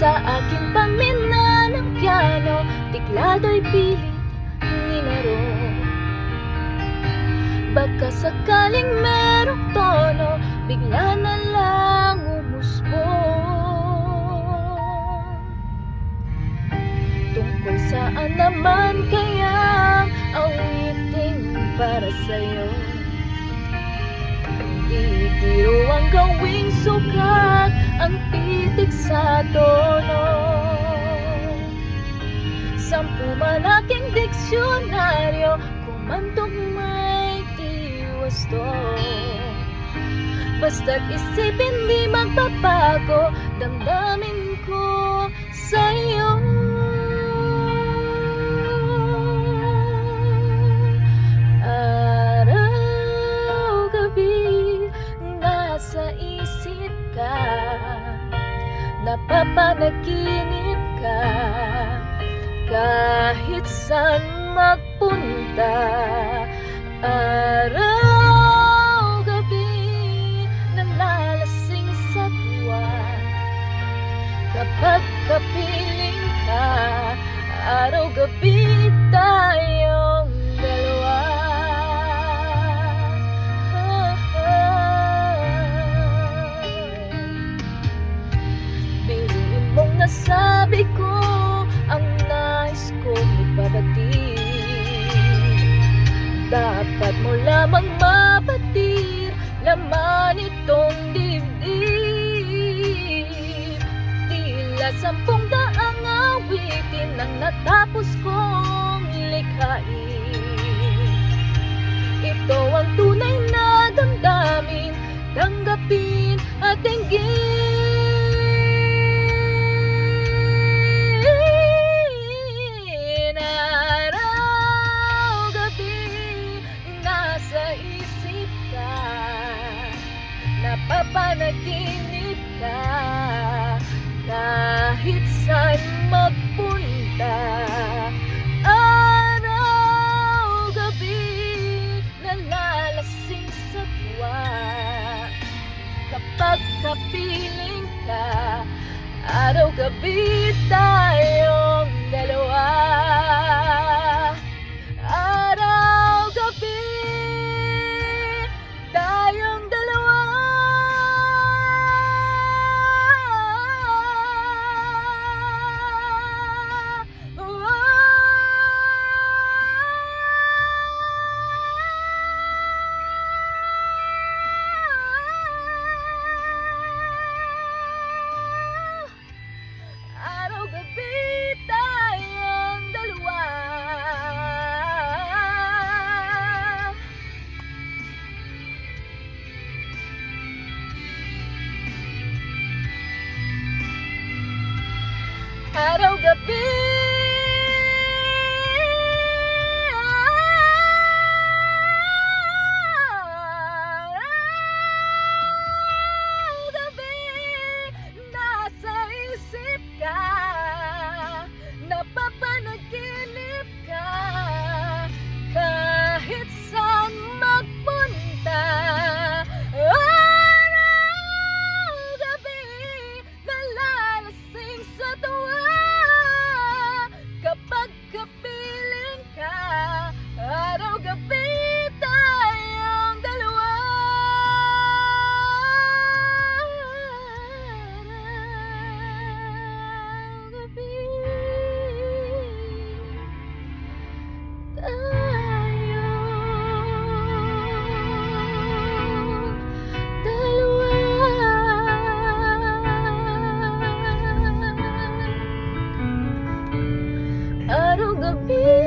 sa akin pangmina ng piano, tiklado'y pilit nilaro. Baka sakaling merong tono, bigla na lang umusbong. Tungkol saan naman kayang awiting para sa'yo? Di biro ang gawing sukat ang titik sa tono. 10 malaking diksyonaryo, kumantog may tiwasto. Basta't isipin di magpapago, damdamin ko sa'yo. Araw-gabi nasa isip ka, napapanaginip ka, kahit saan magpunta. Araw-gabi nalalasing sa tuwa, kapag kapiling ka. Araw-gabi tayong dalawa. Biruin mong nasabi ko ang nais kong ipabatid. Dapat mo lamang mapatir laman itong dibdib. Tila 10 daang awitin ang natapos kong likhain. Ito ang tunay na damdamin, tanggapin at tinggin. Napapanaginip ka, kahit saan magpunta. Araw-gabi nalalasing sa tuwa, kapag kapiling ka. Araw-gabi tayong dalawa. Araw-gabi tayong dalawa. Araw-gabi tayong dalawa. Araw-gabi nasa isip ka, napapanaginip ka, kahit saan magpunta. Araw-gabi nalalasing sa tuwa, kapag kapiling ka. Araw-gabi tayong dalawa. Araw-gabi tayong dalawa. Araw-gabi